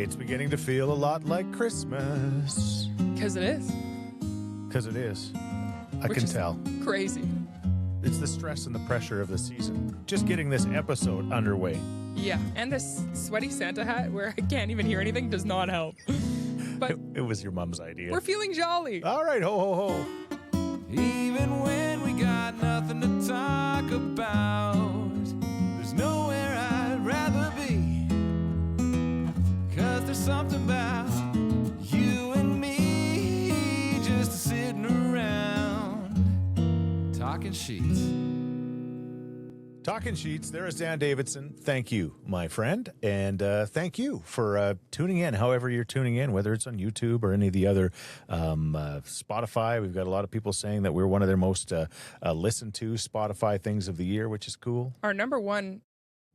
It's beginning to feel a lot like Christmas. Because it is. Because it is. I Which can is tell. Crazy. It's the stress and the pressure of the season. Just getting this episode underway. Yeah, and this sweaty Santa hat where I can't even hear anything does not help. But It was your mom's idea. we're feeling jolly. All right, ho, ho, ho. Even when we got nothing to talk about, there's nowhere I'd rather be. 'Cause there's something about you and me just sitting around talking Scheetz. Talking Scheetz, there is Dan Davidson. Thank you, my friend. And thank you for tuning in, however you're tuning in, whether it's on YouTube or any of the other Spotify. We've got a lot of people saying that we're one of their most listened to Spotify things of the year, which is cool. Our number one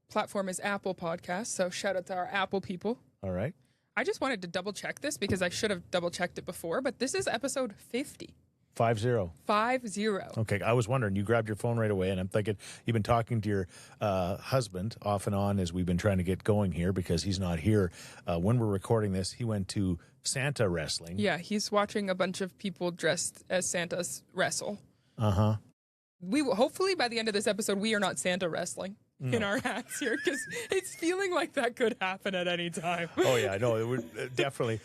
platform is Apple Podcasts, so shout out to our Apple people. All right. I just wanted to double check this because I should have double checked it before, but this is episode 50. 5-0. 50. Okay, I was wondering, you grabbed your phone right away, and I'm thinking you've been talking to your husband off and on as we've been trying to get going here because he's not here. When we're recording this, he went to Santa wrestling. Yeah, he's watching a bunch of people dressed as Santas wrestle. Uh-huh. We will, hopefully by the end of this episode, we are not Santa wrestling in our hats here because it's feeling like that could happen at any time. Oh, yeah, I know. It would definitely.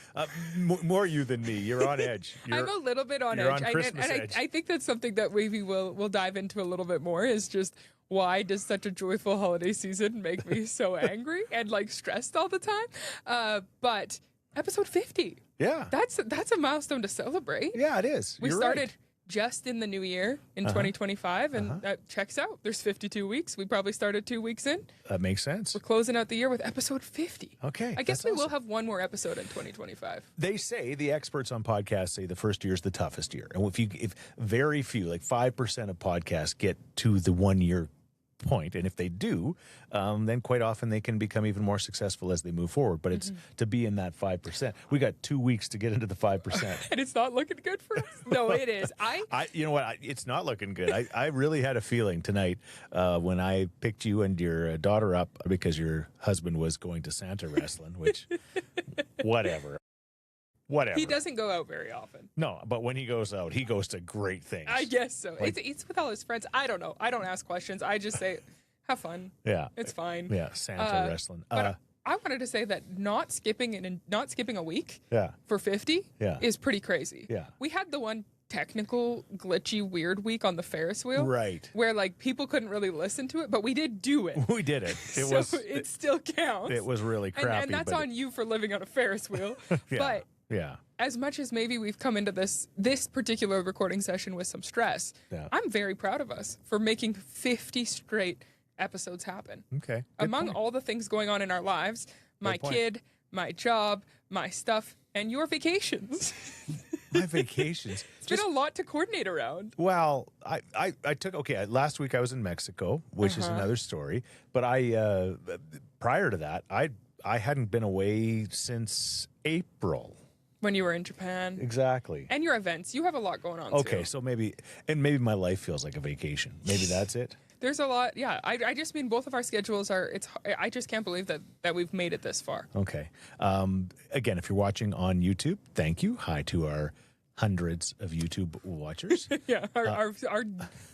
More you than me. You're on edge. I'm a little bit on you're edge. on Christmas and edge. I think that's something that maybe we'll dive into a little bit more is just why does such a joyful holiday season make me so angry and like stressed all the time? But episode 50. Yeah. That's a milestone to celebrate. Yeah, it is. We You're started right. just in the new year in 2025, and that checks out. There's 52 weeks. We probably started 2 weeks in. That makes sense. We're closing out the year with episode 50. Okay, I guess that's we will awesome. have one more episode in 2025. They say, the experts on podcasts say the first year is the toughest year. And if very few, like 5% of podcasts get to the 1 year point, and if they do, then quite often they can become even more successful as they move forward. But it's to be in that 5%. We got 2 weeks to get into the 5%. And it's not looking good for us? No, it is. You know what? It's not looking good. I really had a feeling tonight when I picked you and your daughter up because your husband was going to Santa wrestling, which, whatever. He doesn't go out very often. No, but when he goes out, he goes to great things. I guess so. It's with all his friends. I don't know. I don't ask questions. I just say, have fun. Yeah. It's fine. Yeah, Santa wrestling. But I wanted to say that not skipping a week Yeah. for 50 Yeah. is pretty crazy. Yeah. We had the one technical, glitchy, weird week on the Ferris wheel. Right. Where like people couldn't really listen to it, but we did do it. We did it. It still counts. It was really crappy. And that's but on you for living on a Ferris wheel. Yeah. But yeah. as much as maybe we've come into this particular recording session with some stress, Yeah. I'm very proud of us for making 50 straight episodes happen. Okay. Among all the things going on in our lives, my point. kid, my job, my stuff, and your vacations. My vacations. It's been a lot to coordinate around. Well, I took, last week I was in Mexico, which is another story. But prior to that, I hadn't been away since April. When you were in Japan. Exactly. And your events. You have a lot going on, Okay, too. so maybe my life feels like a vacation. Maybe that's it. There's a lot. Yeah, I just mean both of our schedules are, I just can't believe that we've made it this far. Okay. Again, if you're watching on YouTube, thank you. Hi to our hundreds of YouTube watchers. Yeah, our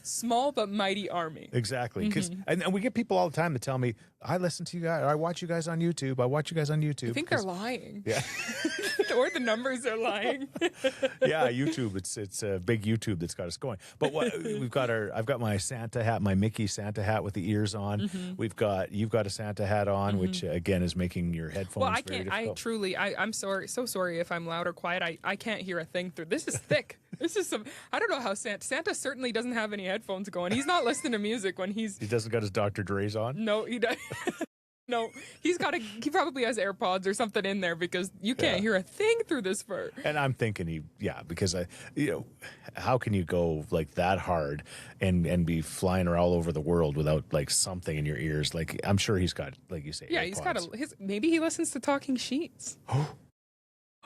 small but mighty army. Exactly. And we get people all the time that tell me, I listen to you guys, or I watch you guys on YouTube. I watch you guys on YouTube. I think they're lying. Yeah. Or the numbers are lying. Yeah, YouTube. It's a big YouTube that's got us going. But I've got my Santa hat, my Mickey Santa hat with the ears on. You've got a Santa hat on, which again is making your headphones. Well, I very can't. difficult. I'm sorry. So sorry if I'm loud or quiet. I can't hear a thing through. This is thick. This is some. I don't know how Santa certainly doesn't have any headphones going. He's not listening to music when he's. He doesn't got his Dr. Dre's on. No, he does. No, he probably has AirPods or something in there because you can't hear a thing through this fur. And I'm thinking because how can you go like that hard and be flying all over the world without like something in your ears? Like I'm sure he's got, like you say, Yeah, AirPods. he's got maybe he listens to Talking Scheetz.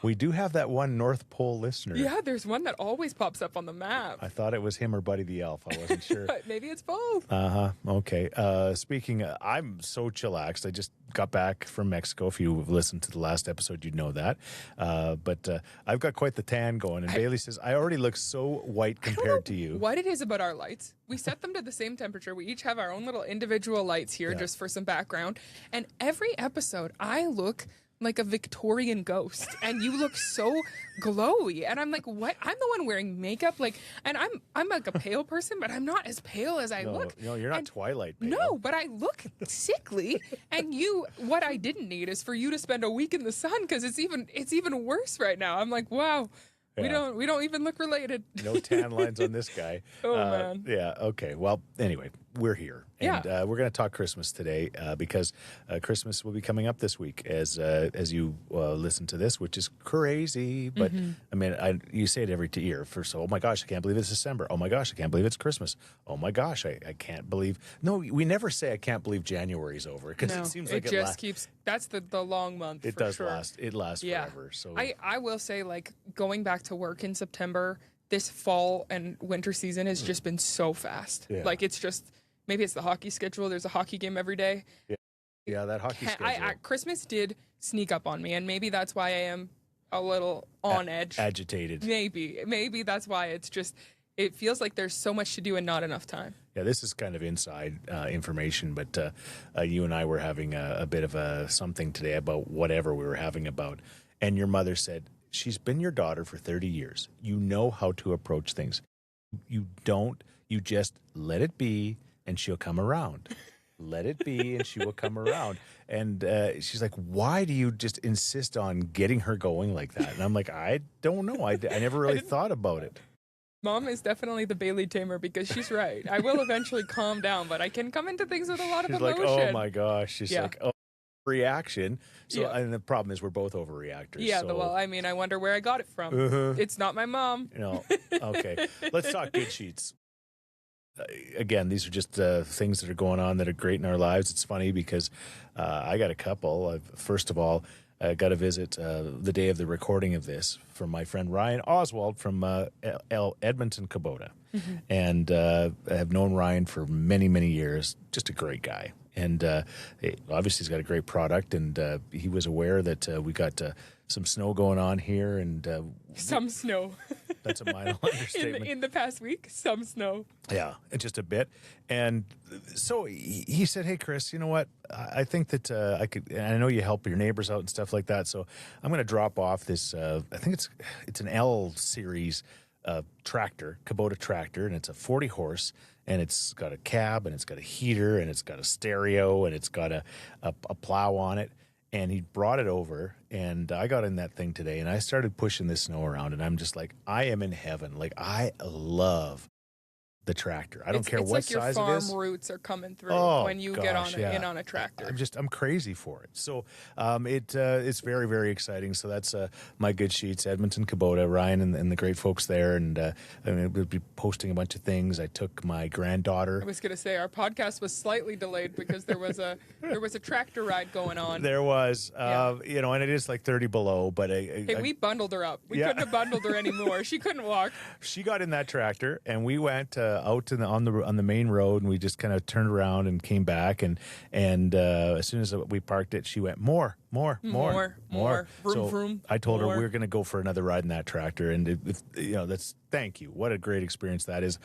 We do have that one North Pole listener. Yeah, there's one that always pops up on the map. I thought it was him or Buddy the Elf. I wasn't sure. Maybe it's both. Okay. Speaking, I'm so chillaxed. I just got back from Mexico. If you've listened to the last episode, you'd know that. But I've got quite the tan going. And Bailey says, I already look so white compared to you. What it is about our lights. We set them to the same temperature. We each have our own little individual lights here just for some background. And every episode, I look like a Victorian ghost, and you look so glowy, and I'm like, what? I'm the one wearing makeup, like, and I'm like a pale person, but I'm not as pale as I look. No, you're not Twilight pale. No, but I look sickly, and what I didn't need is for you to spend a week in the sun, because it's even worse right now. I'm like, wow. Yeah. We don't even look related. No tan lines on this guy. Oh, man. Yeah. Okay. Well, anyway, we're here, and we're going to talk Christmas today because Christmas will be coming up this week as you listen to this, which is crazy. But I mean, you say it every year. First, oh my gosh, I can't believe it's December. Oh my gosh, I can't believe it's Christmas. Oh my gosh, I can't believe. No, we never say I can't believe January's over because it seems like it just keeps. That's the long month. It for does sure. last. It lasts forever. So I will say, like, going back to work in September, this fall and winter season has just been so fast. Yeah. Like, it's just, maybe it's the hockey schedule. There's a hockey game every day. Yeah, that hockey schedule. Christmas did sneak up on me, and maybe that's why I am a little on edge. Agitated. Maybe that's why it feels like there's so much to do and not enough time. Yeah, this is kind of inside information, but you and I were having a bit of something today about whatever we were having about, and your mother said, she's been your daughter for 30 years. You know how to approach things. You just let it be, and she'll come around. Let it be, and she will come around. And she's like, why do you just insist on getting her going like that? And I'm like, I don't know. I never really thought about it. Mom is definitely the Baillie tamer because she's right. I will eventually calm down, but I can come into things with a lot of emotion. Like, oh my gosh. She's like, oh, reaction. So, and the problem is we're both overreactors. Yeah, so. well, I mean, I wonder where I got it from. It's not my mom. Okay. Let's talk good sheets. Again, these are just things that are going on that are great in our lives. It's funny because I got a couple. First of all, I got a visit the day of the recording of this from my friend Ryan Oswald from Edmonton, Kubota. And I have known Ryan for many, many years. Just a great guy. And obviously he's got a great product, and he was aware that we got some snow going on here. And some snow. That's a minor understatement. In the past week, some snow. Yeah, just a bit. And so he said, hey, Chris, you know what? I think that I could, and I know you help your neighbors out and stuff like that, so I'm going to drop off this, I think it's an L series tractor, Kubota tractor, and it's a 40 horse, and it's got a cab, and it's got a heater, and it's got a stereo, and it's got a plow on it. And he brought it over, and I got in that thing today, and I started pushing this snow around, and I'm just like, I am in heaven. Like, I love the tractor. I don't care what size it is. It's like your farm roots are coming through when you get in on a tractor. I'm crazy for it. So it's very, very exciting. So that's my good sheets, Edmonton, Kubota, Ryan, and the great folks there. And we'll be posting a bunch of things. I took my granddaughter. I was going to say our podcast was slightly delayed because there was a tractor ride going on. There was, and it is like 30 below. But we bundled her up. We couldn't have bundled her anymore. She couldn't walk. She got in that tractor, and we went out on the main road, and we just kind of turned around and came back, and as soon as we parked it, she went more. Vroom, So vroom, I told her more. we were going to go for another ride in that tractor, and that's thank you. What a great experience that is.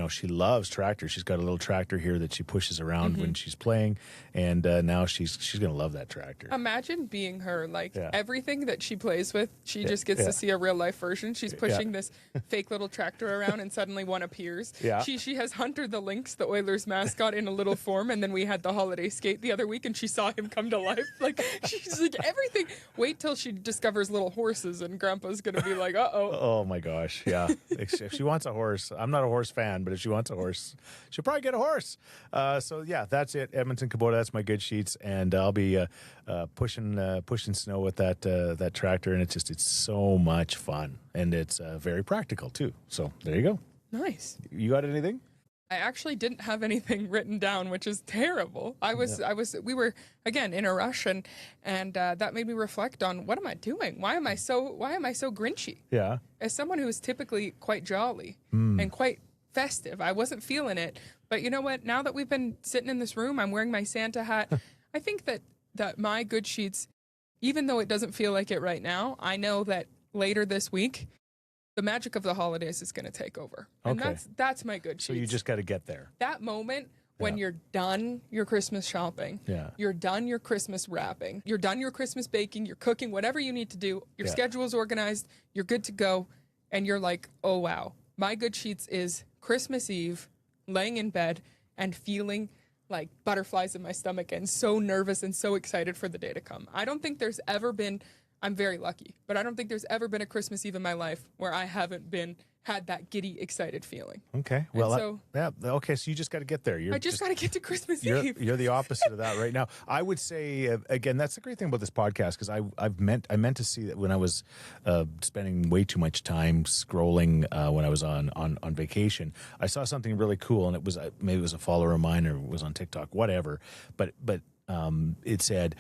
She loves tractors. She's got a little tractor here that she pushes around when she's playing, and now she's going to love that tractor. Imagine being her. Everything that she plays with, she just gets to see a real life version. She's pushing this fake little tractor around, and suddenly one appears. Yeah. She has Hunter the Lynx, the Oilers mascot, in a little form, and then we had the holiday skate the other week, and she saw him come to life. She's like, everything. Wait till she discovers little horses, and Grandpa's going to be like, uh-oh. Oh, my gosh, yeah. If she wants a horse, I'm not a horse fan, but if she wants a horse, she'll probably get a horse. That's it. Edmonton, Kubota, that's my good sheets, and I'll be pushing snow with that tractor, and it's so much fun, and it's very practical, too. So there you go. Nice. You got anything? I actually didn't have anything written down, which is terrible. We were again in a rush, and that made me reflect on what am I doing? Why am I so grinchy? Yeah. As someone who is typically quite jolly and quite festive, I wasn't feeling it. But you know what? Now that we've been sitting in this room, I'm wearing my Santa hat. I think that my good Scheetz, even though it doesn't feel like it right now, I know that later this week, the magic of the holidays is going to take over. And that's my good Scheetz. So you just got to get there. That moment when you're done your Christmas shopping, you're done your Christmas wrapping, you're done your Christmas baking, you're cooking, whatever you need to do, your schedule's organized, you're good to go, and you're like, oh wow, my good Scheetz is Christmas Eve, laying in bed and feeling like butterflies in my stomach and so nervous and so excited for the day to come. I don't think there's ever been, I'm very lucky, but I don't think there's ever been a Christmas Eve in my life where I haven't had that giddy, excited feeling. Okay. Well, okay. So you just got to get there. I just got to get to Christmas Eve. You're the opposite of that right now. I would say, again, that's the great thing about this podcast, because I meant to see that when I was spending way too much time scrolling when I was on vacation. I saw something really cool, and it was maybe it was a follower of mine, or it was on TikTok, whatever. But it said,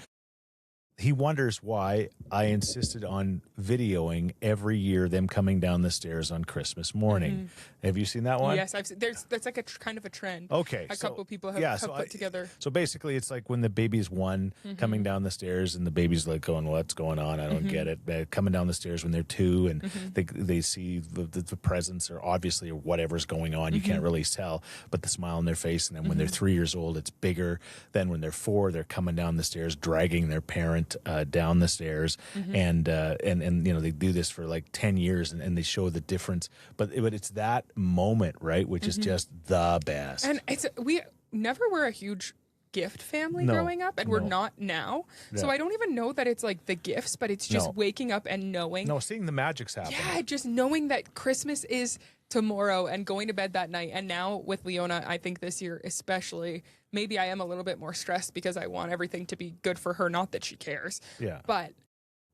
he wonders why I insisted on videoing every year them coming down the stairs on Christmas morning. Have you seen that one? Yes, I've seen. That's like a kind of a trend. Okay, a couple people have put together. So basically, it's like when the baby's one coming down the stairs, and the baby's like going, "What's going on? I don't get it." Coming down the stairs when they're two, and they see the presents or obviously or whatever's going on. You can't really tell, but the smile on their face. And then when they're 3 years old, it's bigger. Then when they're 4, they're coming down the stairs, dragging their parent down the stairs, and you know, they do this for like 10 years, and they show the difference. But it's that moment, right, which is just the best. And we never were a huge gift family growing up, and we're not now. So I don't even know that it's like the gifts, but it's just waking up and knowing. No, seeing the magics happen. Yeah, just knowing that Christmas is tomorrow and going to bed that night. And now with Leona, I think this year especially, maybe I am a little bit more stressed because I want everything to be good for her. Not that she cares. Yeah. But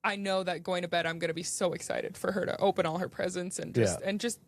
I know that going to bed, I'm going to be so excited for her to open all her presents and just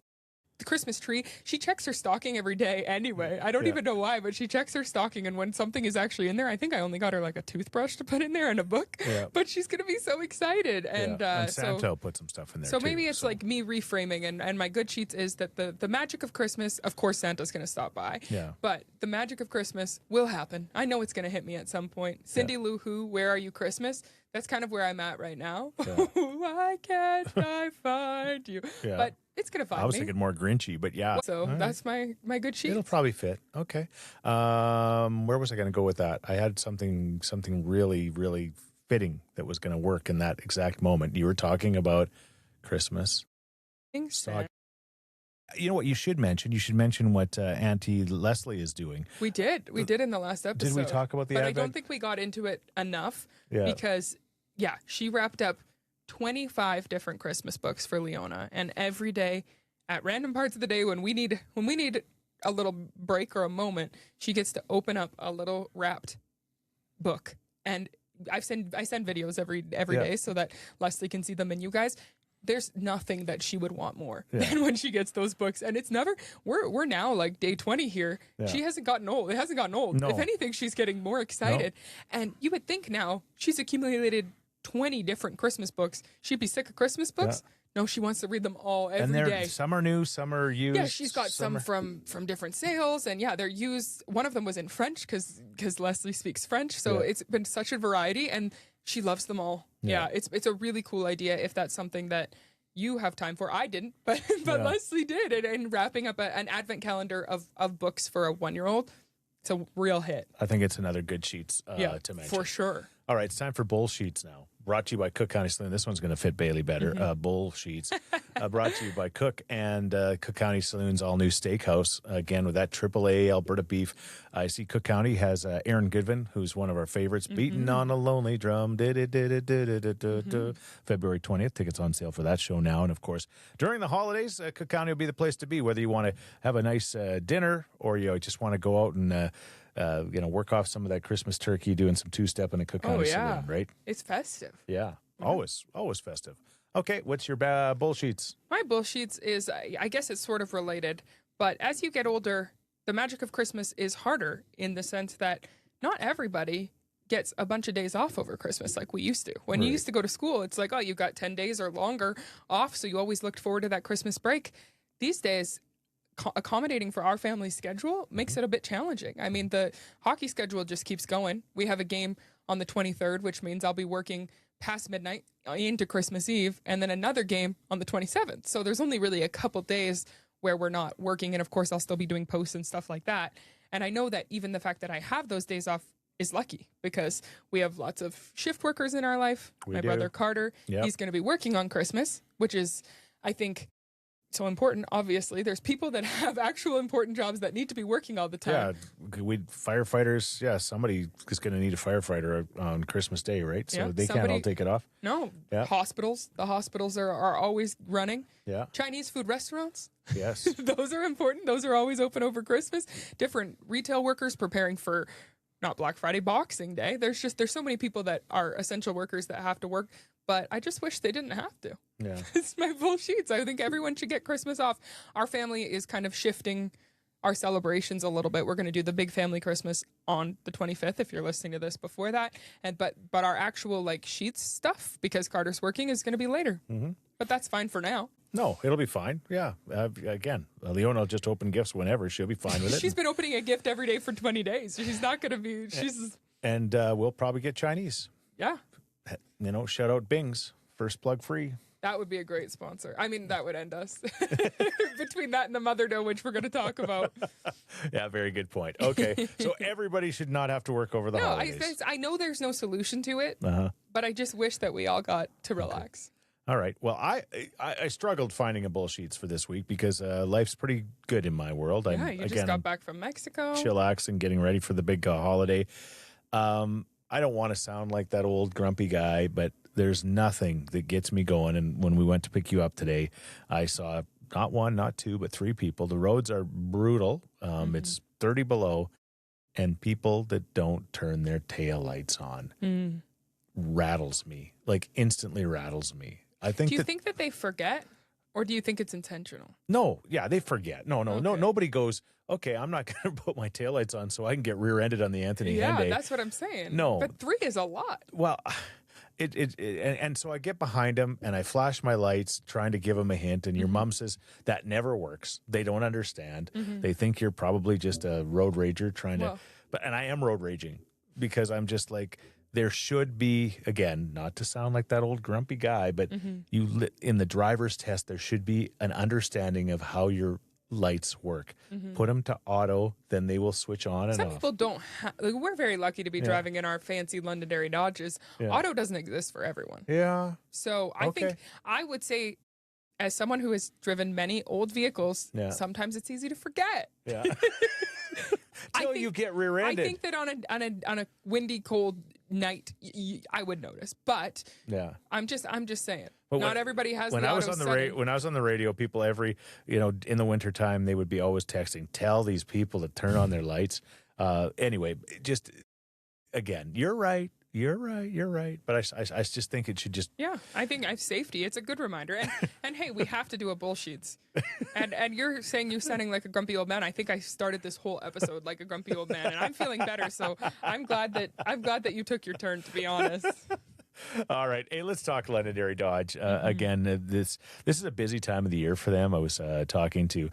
the Christmas tree. She checks her stocking every day anyway. I don't even know why, but she checks her stocking, and when something is actually in there, I think I only got her like a toothbrush to put in there and a book. Yeah. But she's gonna be so excited, and Santa will put some stuff in there. So maybe it's like me reframing, and my good Scheetz is that the magic of Christmas. Of course, Santa's gonna stop by. Yeah. But the magic of Christmas will happen. I know it's gonna hit me at some point. Cindy Lou Who, Where Are You Christmas? That's kind of where I'm at right now. Yeah. Why can't I find you? Yeah. But it's going to find me. I was thinking more Grinchy, but yeah. So that's my good Scheetz. It'll probably fit. Okay. Where was I going to go with that? I had something really, really fitting that was going to work in that exact moment. You were talking about Christmas. You know what you should mention? You should mention what Auntie Leslie is doing. We did in the last episode. Did we talk about the But Advent? I don't think we got into it enough because, she wrapped up 25 different Christmas books for Leona, and every day at random parts of the day when we need a little break or a moment, she gets to open up a little wrapped book. And I send videos every day so that Leslie can see them, and you guys, there's nothing that she would want more than when she gets those books. And it's never, we're now like day 20 here. Yeah. She hasn't gotten old. It hasn't gotten old. No. If anything, she's getting more excited. No. And you would think now she's accumulated 20 different Christmas books. She'd be sick of Christmas books. Yeah. No, she wants to read them all every day. Some are new, some are used. Yeah, she's got some from different sales, and they're used. One of them was in French because Leslie speaks French, so it's been such a variety, and she loves them all. Yeah, it's a really cool idea if that's something that you have time for. I didn't, but Leslie did, and wrapping up an advent calendar of books for a 1-year-old. It's a real hit. I think it's another good Scheetz to mention. For sure. All right, it's time for Bull Scheetz now. Brought to you by Cook County Saloon. This one's going to fit Baillie better. Bull Scheetz. Brought to you by Cook and Cook County Saloon's all-new steakhouse. Again, with that AAA Alberta beef. I see Cook County has Aaron Goodwin, who's one of our favorites, beating on a lonely drum. February 20th. Tickets on sale for that show now. And, of course, during the holidays, Cook County will be the place to be, whether you want to have a nice dinner or you just want to go out and work off some of that Christmas turkey, doing some two-step in a Cook County Saloon, right? It's festive. Yeah, always festive. Okay, what's your Bull Scheetz? My Bull Scheetz is, I guess it's sort of related, but as you get older, the magic of Christmas is harder in the sense that not everybody gets a bunch of days off over Christmas like we used to. When you used to go to school, it's like, oh, you got 10 days or longer off, so you always looked forward to that Christmas break. These days, accommodating for our family's schedule makes it a bit challenging. I mean, the hockey schedule just keeps going. We have a game on the 23rd, which means I'll be working past midnight into Christmas Eve, and then another game on the 27th. So there's only really a couple days where we're not working, and of course I'll still be doing posts and stuff like that. And I know that even the fact that I have those days off is lucky because we have lots of shift workers in our life. My brother Carter, he's going to be working on Christmas, which is, I think, so important. Obviously, there's people that have actual important jobs that need to be working all the time. Yeah, firefighters. Yeah, somebody is going to need a firefighter on Christmas Day, right? So they can't all take it off. No, hospitals. The hospitals are always running. Yeah, Chinese food restaurants. Yes, those are important. Those are always open over Christmas. Different retail workers preparing for not Black Friday, Boxing Day. There's so many people that are essential workers that have to work. But I just wish they didn't have to. Yeah. It's my full Scheetz. I think everyone should get Christmas off. Our family is kind of shifting our celebrations a little bit. We're going to do the big family Christmas on the 25th, if you're listening to this before that. But our actual like Scheetz stuff, because Carter's working, is going to be later. Mm-hmm. But that's fine for now. No, it'll be fine. Yeah. Again, Leona will just open gifts whenever. She'll be fine with it. She's been opening a gift every day for 20 days. She's not going to be... And we'll probably get Chinese. Yeah. Shout out Bing's. First plug free. That would be a great sponsor. I mean, that would end us. Between that and the Mother Dough, which we're going to talk about. Yeah, very good point. Okay, so everybody should not have to work over the holidays. I know there's no solution to it, but I just wish that we all got to relax. Okay. All right. Well, I struggled finding a bullsheets for this week because life's pretty good in my world. You just got back from Mexico. Chillaxing, getting ready for the big holiday. I don't want to sound like that old grumpy guy, but there's nothing that gets me going. And when we went to pick you up today, I saw not one, not two, but three people. The roads are brutal. It's 30 below, and people that don't turn their tail lights on rattles me, like instantly rattles me. Do you think that they forget? Or do you think it's intentional? No, yeah, they forget. No, nobody goes, okay, I'm not going to put my taillights on so I can get rear-ended on the Anthony Henday. Yeah, that's what I'm saying. No. But 3 is a lot. Well, and so I get behind him and I flash my lights trying to give him a hint, and your mom says, that never works. They don't understand. They think you're probably just a road rager and I am road raging because I'm just like, there should be, again, not to sound like that old grumpy guy, but in the driver's test, there should be an understanding of how your lights work. Put them to auto, then they will switch on and off. Some people don't we're very lucky to be driving in our fancy Londonderry Dodges. Auto doesn't exist for everyone. Yeah. So I think I would say, as someone who has driven many old vehicles, sometimes it's easy to forget. Yeah. Till you get rear-ended. I think that on a windy, cold night, I would notice. But I'm just saying. But not everybody has when the I was auto on the setting. when I was on the radio, people in the wintertime, they would be always texting, tell these people to turn on their lights. Anyway, just again, you're right. But I just think it should just... Yeah, I think safety. It's a good reminder. And hey, we have to do a bullsheets. And you're saying you're sounding like a grumpy old man. I think I started this whole episode like a grumpy old man, and I'm feeling better. So I'm glad that you took your turn, to be honest. All right. Hey, let's talk Londonderry Dodge. Again, this is a busy time of the year for them. I was talking to,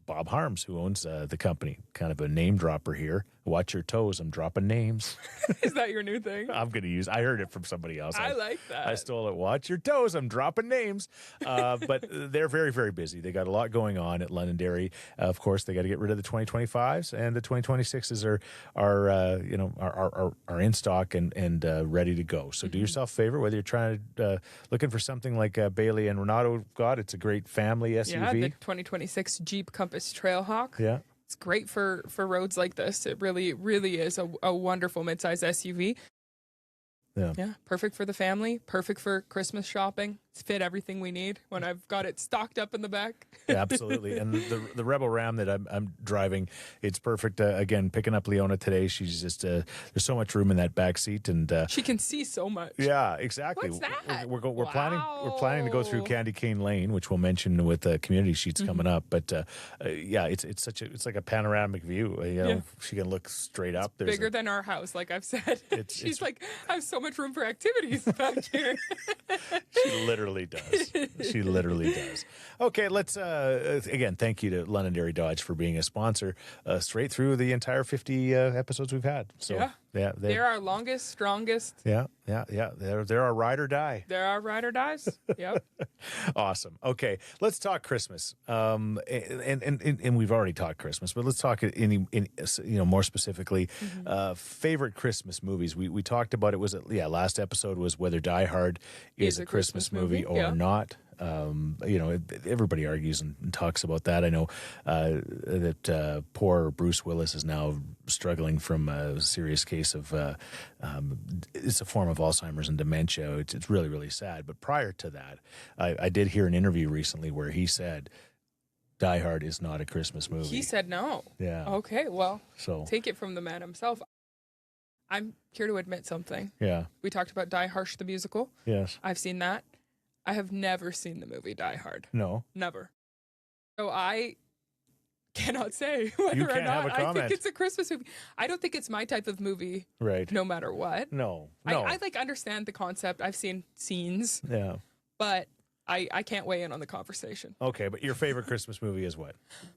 Bob Harms, who owns the company, kind of a name dropper here. Watch your toes. I'm dropping names. Is that your new thing? I'm going to use. I heard it from somebody else. I like that. I stole it. Watch your toes. I'm dropping names. But they're very, very busy. They got a lot going on at Londonderry. Of course, they got to get rid of the 2025s, and the 2026s are in stock and ready to go. So do yourself a favor, whether you're trying to looking for something like Baillie and Renato got. It's a great family SUV. Yeah, the 2026 Jeep Compass Trailhawk. Yeah. It's great for roads like this. It really, really is a wonderful midsize SUV. Yeah. Perfect for the family. Perfect for Christmas shopping. fit everything we need when I've got it stocked up in the back. Yeah, absolutely. And the Rebel Ram that I'm driving, it's perfect. Again, picking up Leona today. She's just there's so much room in that back seat, and she can see so much. Yeah, exactly. What's that? We're planning to go through Candy Cane Lane, which we'll mention with the community sheets coming up. But yeah, it's like a panoramic view. She can look straight up. There's bigger than our house, like I've said. She's like, I have so much room for activities back here. She literally does. She literally does. Okay, let's again, thank you to Londonderry Dodge for being a sponsor straight through the entire 50 episodes we've had. So yeah, they're our longest, strongest. Yeah. They're our ride or die. They're our ride or dies. Yep. Awesome. Okay, let's talk Christmas. And we've already talked Christmas, but let's talk in more specifically favorite Christmas movies. We talked about it. Last episode was whether Die Hard is a Christmas movie or not. Everybody argues and talks about that. I know that poor Bruce Willis is now struggling from a serious case of it's a form of Alzheimer's and dementia. It's really, really sad. But prior to that, I did hear an interview recently where he said Die Hard is not a Christmas movie. He said no. Yeah. Okay, well, take it from the man himself. I'm here to admit something. Yeah. We talked about Die Harsh the musical. Yes. I've seen that. I have never seen the movie Die Hard. No. Never. So I cannot say whether or not I think it's a Christmas movie. I don't think it's my type of movie. Right. No matter what. No. I understand the concept. I've seen scenes. Yeah. But I can't weigh in on the conversation. Okay, but your favorite Christmas movie is what?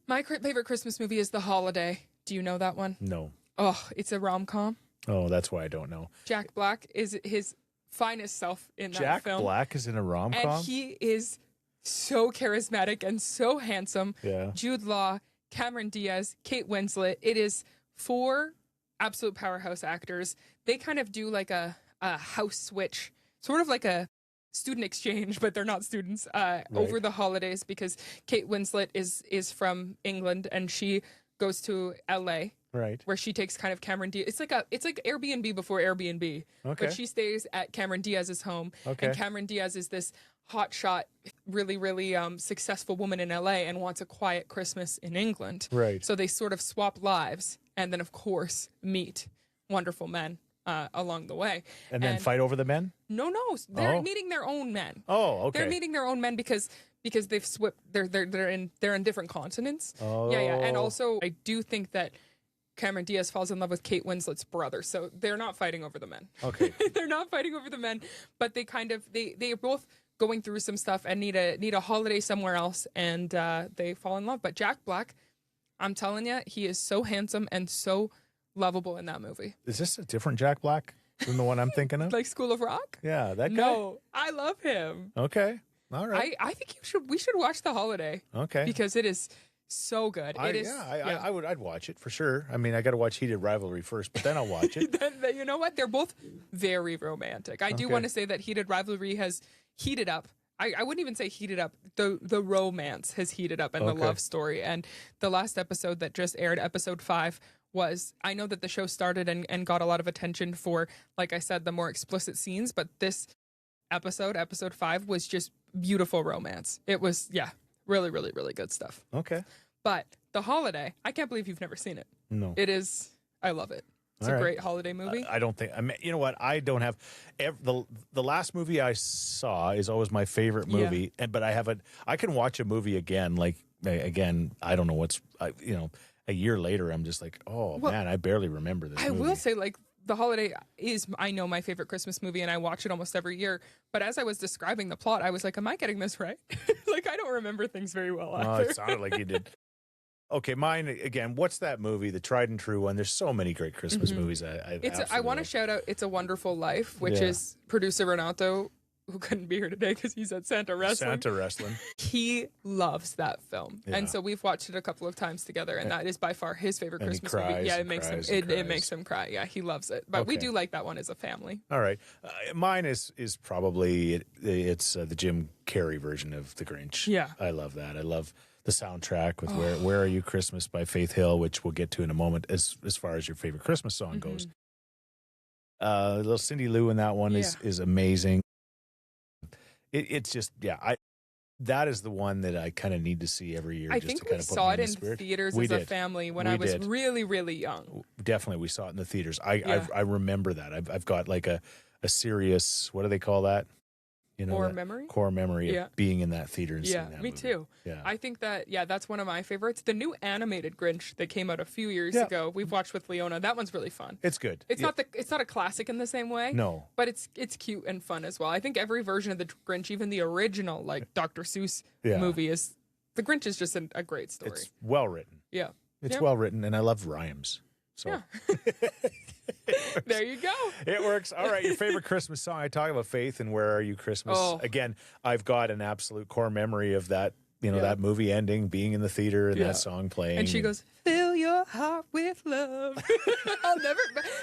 My favorite Christmas movie is The Holiday. Do you know that one? No. Oh, it's a rom-com. Oh, that's why I don't know. Jack Black is his finest self in that film. Jack Black is in a rom-com? And he is so charismatic and so handsome. Yeah. Jude Law, Cameron Diaz, Kate Winslet. It is 4 absolute powerhouse actors. They kind of do like a house switch, sort of like a student exchange, but they're not students, over the holidays, because Kate Winslet is from England and she goes to LA. Right. Where she takes kind of Cameron Diaz. It's like Airbnb before Airbnb. Okay. But she stays at Cameron Diaz's home. Okay. And Cameron Diaz is this hotshot, really, really successful woman in LA and wants a quiet Christmas in England. Right. So they sort of swap lives and then, of course, meet wonderful men along the way. And then fight over the men? No. They're meeting their own men. Oh, okay. They're meeting their own men because they've swapped. They're in different continents. Oh. Yeah. And also, I do think that Cameron Diaz falls in love with Kate Winslet's brother, so they're not fighting over the men. Okay. They're not fighting over the men, but they kind of they're both going through some stuff and need a holiday somewhere else, and they fall in love. But Jack Black, I'm telling you, he is so handsome and so lovable in that movie. Is this a different Jack Black than the one I'm thinking of? Like School of Rock? Yeah, that guy? No, I love him. Okay. All right. I think we should watch The Holiday. Okay. Because it is so good. I'd watch it for sure. I mean, I got to watch Heated Rivalry first, but then I'll watch it. Then, you know what? They're both very romantic. I do want to say that Heated Rivalry has heated up. I wouldn't even say heated up. The romance has heated up and the love story. And the last episode that just aired, episode 5, was, I know that the show started and got a lot of attention for, like I said, the more explicit scenes, but this episode 5, was just beautiful romance. It was, really, really, really good stuff. Okay. But The Holiday, I can't believe you've never seen it. No. It is, I love it. It's a great holiday movie. I don't think, you know what? I don't have, the last movie I saw is always my favorite movie. But I can watch a movie again, I don't know a year later, I'm just like, man, I barely remember this movie. I will say, The Holiday is, I know, my favorite Christmas movie, and I watch it almost every year. But as I was describing the plot, I was like, am I getting this right? I don't remember things very well either. Oh, it sounded like you did. Okay, mine, again, what's that movie, the tried and true one? There's so many great Christmas movies. I want to shout out It's a Wonderful Life, which is producer Renato, who couldn't be here today because he's at Santa Wrestling. He loves that film. Yeah. And so we've watched it a couple of times together, and that is by far his favorite Christmas movie. Yeah, it makes him cry. Yeah, he loves it. But we do like that one as a family. All right. Mine is probably, it's the Jim Carrey version of The Grinch. Yeah. I love that. I love the soundtrack with Where Are You Christmas by Faith Hill, which we'll get to in a moment as far as your favorite Christmas song goes. Little Cindy Lou in that one is amazing. it's just that is the one that I kind of need to see every year. I just think to kind we of put saw me it in spirit. theaters We as a did. family when We I was did. really, really young. Definitely, we saw it in the theaters. I Yeah. I remember that. I've got like a serious, what do they call that? You know, Core that memory? core memory Yeah. of being in that theater and seeing Yeah, that me movie. too. Yeah. I think that, that's one of my favorites. The new animated Grinch that came out a few years ago, we've watched with Leona. That one's really fun. It's good. It's not a classic in the same way. No. But it's cute and fun as well. I think every version of the Grinch, even the original, like Dr. Seuss movie, the Grinch is just a great story. It's well written. Yeah. It's well written, and I love rhymes. So Yeah. There you go. it works. All right, your favorite Christmas song. I talk about Faith and Where Are You Christmas. Oh. Again, I've got an absolute core memory of that, that movie ending, being in the theater and that song playing. And she goes, "Fill your heart with love." I'll never,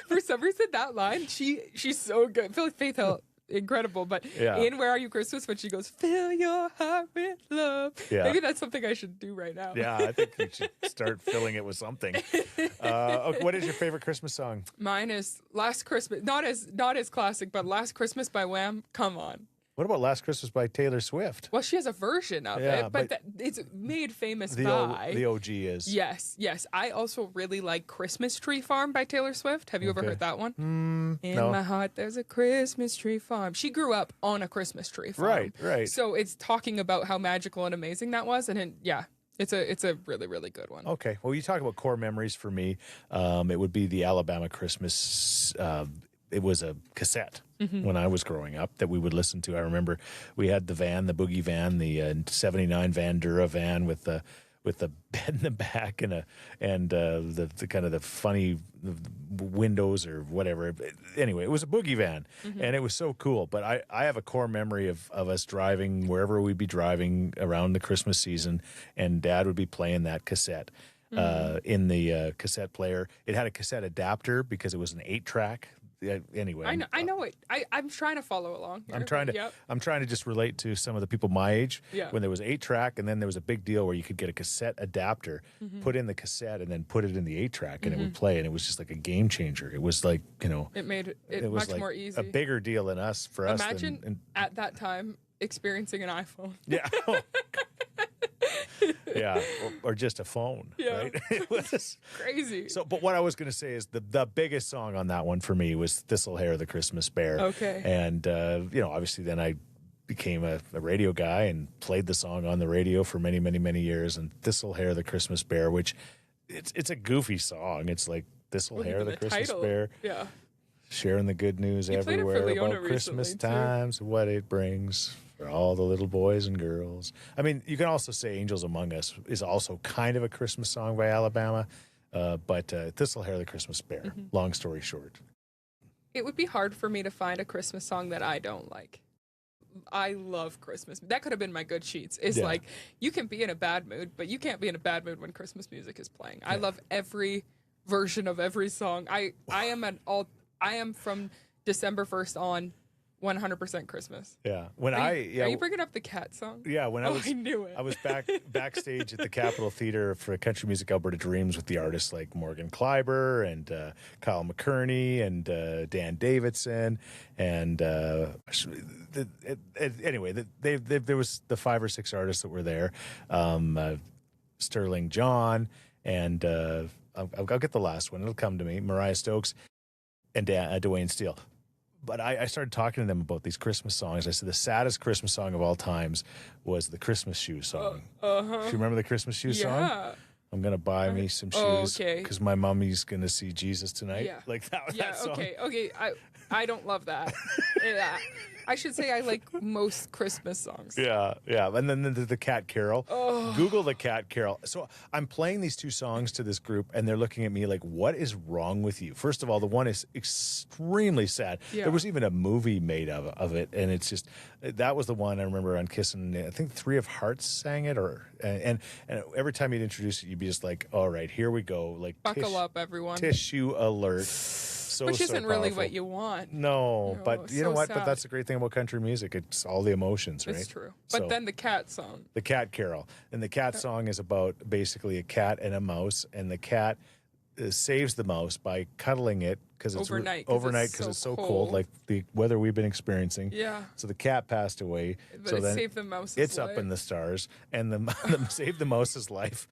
for some reason, that line, she's so good. Faith Hill, incredible. But in Where Are You Christmas, when she goes, "Fill your heart with love," maybe that's something I should do right now. Yeah, I think you should start filling it with something. Okay, what is your favorite Christmas song? Mine is Last Christmas, not as classic, but Last Christmas by Wham. Come on. What about Last Christmas by Taylor Swift? Well, she has a version of it, but it's made famous by the OG is. Yes. I also really like Christmas Tree Farm by Taylor Swift. Have you ever heard that one? In my heart, there's a Christmas tree farm. She grew up on a Christmas tree farm. Right. So it's talking about how magical and amazing that was, and it's a really, really good one. Okay. Well, you talk about core memories for me. It would be the Alabama Christmas. It was a cassette when I was growing up that we would listen to. I remember we had the boogie van, the 79 Van Dura van with the bed in the back and the kind of the funny windows or whatever. Anyway, it was a boogie van and it was so cool. But I have a core memory of us driving wherever we'd be driving around the Christmas season, and Dad would be playing that cassette. In the cassette player. It had a cassette adapter because it was an 8-track. Anyway, I know it. I'm trying to follow along here. I'm trying to just relate to some of the people my age. Yeah. When there was 8-track, and then there was a big deal where you could get a cassette adapter, put in the cassette, and then put it in the 8-track, and it would play, and it was just like a game changer. It was like it made it was much like more easy. a bigger deal than for us. Imagine at that time experiencing an iPhone. Yeah. Yeah, or just a phone, right? It was crazy. So, but what I was going to say is the biggest song on that one for me was Thistle-Hair, the Christmas Bear. Okay. And, obviously then I became a radio guy and played the song on the radio for many, many, many years. And Thistle-Hair, the Christmas Bear, which it's a goofy song. It's like Thistle-Hair, the Christmas title. Bear. Yeah. Sharing the good news everywhere about Christmas times, what it brings for all the little boys and girls. I mean, you can also say Angels Among Us is also kind of a Christmas song by Alabama, but Thistle-Hair, the Christmas Bear, long story short. It would be hard for me to find a Christmas song that I don't like. I love Christmas. That could have been my good Scheetz. It's like, you can be in a bad mood, but you can't be in a bad mood when Christmas music is playing. I love every version of every song. I am from December 1st on 100% Christmas. Yeah. Are you bringing up the cat song? Yeah, I knew it. I was backstage at the Capitol Theater for Country Music Alberta Dreams with the artists like Morgan Kleiber and Kyle McKerney and Dan Davidson and anyway, there was the 5 or 6 artists that were there, Sterling John and I'll get the last one. It'll come to me. Mariah Stokes and Dwayne Steele. But I started talking to them about these Christmas songs. I said the saddest Christmas song of all times was the Christmas shoe song. Do you remember the Christmas shoe song? I'm going to buy me some shoes because my mommy's going to see Jesus tonight. Yeah. Like that song. Okay. I don't love that. I should say I like most Christmas songs. Yeah. And then the Cat Carol. Google the Cat Carol. So I'm playing these 2 songs to this group, and they're looking at me like, what is wrong with you? First of all, the one is extremely sad. Yeah. There was even a movie made of it, and it's just, that was the one I remember on Kissin'. I think 3 of Hearts sang it, and every time you'd introduce it, you'd be just like, all right, here we go. Like, Buckle up, everyone. Tissue alert. Which isn't really what you want. No, but you know what? Sad. But that's the great thing about country music. It's all the emotions, right? It's true. But then the cat song. The Cat Carol. And the cat song is about basically a cat and a mouse, and the cat saves the mouse by cuddling it because it's Overnight, because it's so cold, like the weather we've been experiencing. Yeah. So the cat passed away. But so it then saved the mouse's it's life. up in the stars, and the saved the mouse's life.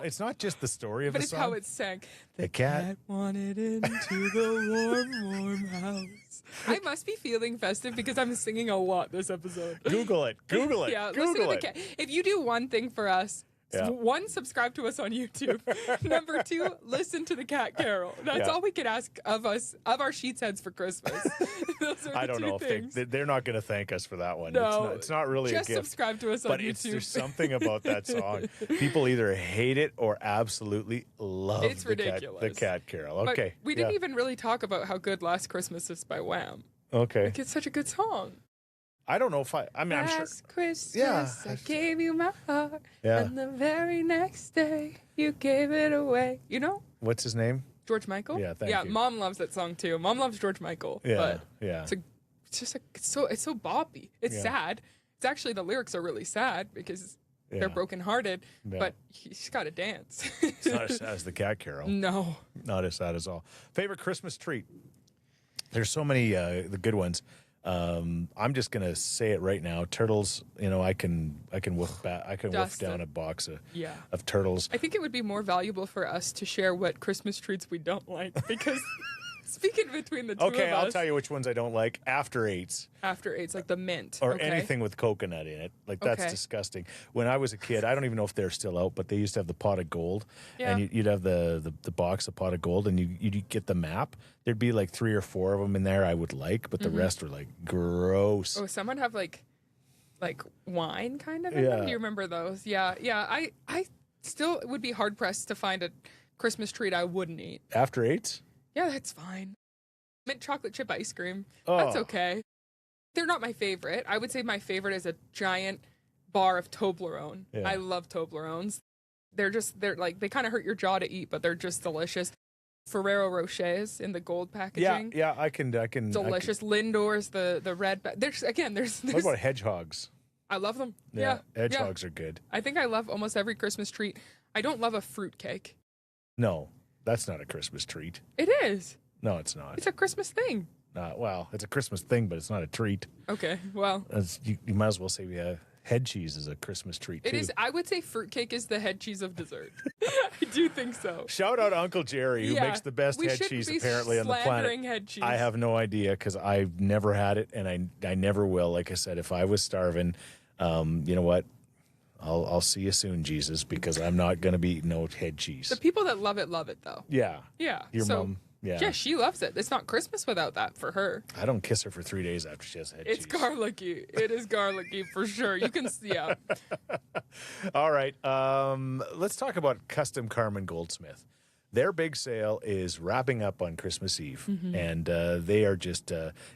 It's not just the story of But the it's song. how it sang. The cat wanted into the warm house. I must be feeling festive because I'm singing a lot this episode. Google it. Google it. Yeah, Google listen to it. the cat. If you do one thing for us, Yeah. one, subscribe to us on YouTube. Number two, listen to the Cat Carol. That's Yeah. all we could ask of us, of our Scheetz heads for Christmas. Those are I the don't two know things. if they're not going to thank us for that one. No, it's not really just a gift. subscribe to us on But YouTube. there's something about that song. People either hate it or absolutely love It's the ridiculous. Cat Carol. But Okay. we didn't even really talk about how good Last Christmas is by Wham. Okay. Like, it's such a good song. I don't know if I mean, I'm sure. Last Christmas, Yeah. I gave you my heart, Yeah. and the very next day, you gave it away. You know, What's his name? George Michael. Yeah, thank you. Mom loves that song too. Mom loves George Michael. Yeah, but yeah. it's so boppy. It's Yeah. sad. It's actually, the lyrics are really sad because Yeah. they're brokenhearted. Yeah. But he's got to dance. It's not as sad as the Cat Carol. No. Not as sad as all. Favorite Christmas treat? There's so many the good ones. I'm just gonna say it right now. Turtles. You know, I can wolf Dustin. down a box Yeah. of turtles. I think it would be more valuable for us to share what Christmas treats we don't like because speaking between the two of us. Okay, I'll tell you which ones I don't like. After eights. After eights, like the mint. Or okay. anything with coconut in it. Like, that's Okay. disgusting. When I was a kid, I don't even know if they're still out, but they used to have the pot of gold. Yeah. And you'd have the box of pot of gold, and you'd get the map. There'd be like 3 or 4 of them in there I would like, but the rest were like gross. Oh, someone have like wine kind of in Yeah. them? Do you remember those? Yeah. I still would be hard pressed to find a Christmas treat I wouldn't eat. After eights? Yeah, that's fine. Mint chocolate chip ice cream. Oh. That's okay. They're not my favorite. I would say my favorite is a giant bar of Toblerone. Yeah. I love Toblerones. They're like, they kind of hurt your jaw to eat, but they're just delicious. Ferrero Rochers in the gold packaging. Yeah, I can. Delicious. Lindor's, the red. There's What about hedgehogs? I love them. Yeah. Hedgehogs are good. I think I love almost every Christmas treat. I don't love a fruit cake. No, that's not a Christmas treat. It is. No, it's not. It's a Christmas thing. Well, it's a Christmas thing, but it's not a treat. Okay, well. You might as well say head cheese is a Christmas treat, too. It is. I would say fruitcake is the head cheese of dessert. I do think so. Shout out Uncle Jerry, who Yeah, makes the best we head shouldn't cheese be apparently on the planet. slandering head cheese. I have no idea because I've never had it, and I never will. Like I said, if I was starving, you know what? I'll see you soon, Jesus, because I'm not going to be eating no head cheese. The people that love it, though. Yeah. Yeah. Your so, mom. Yeah. Yeah, she loves it. It's not Christmas without that for her. I don't kiss her for 3 days after she has head It's cheese. garlicky. It is garlicky for sure. You can see. Yeah. All right. Let's talk about Custom Carmen Goldsmith. Their big sale is wrapping up on Christmas Eve, and they are just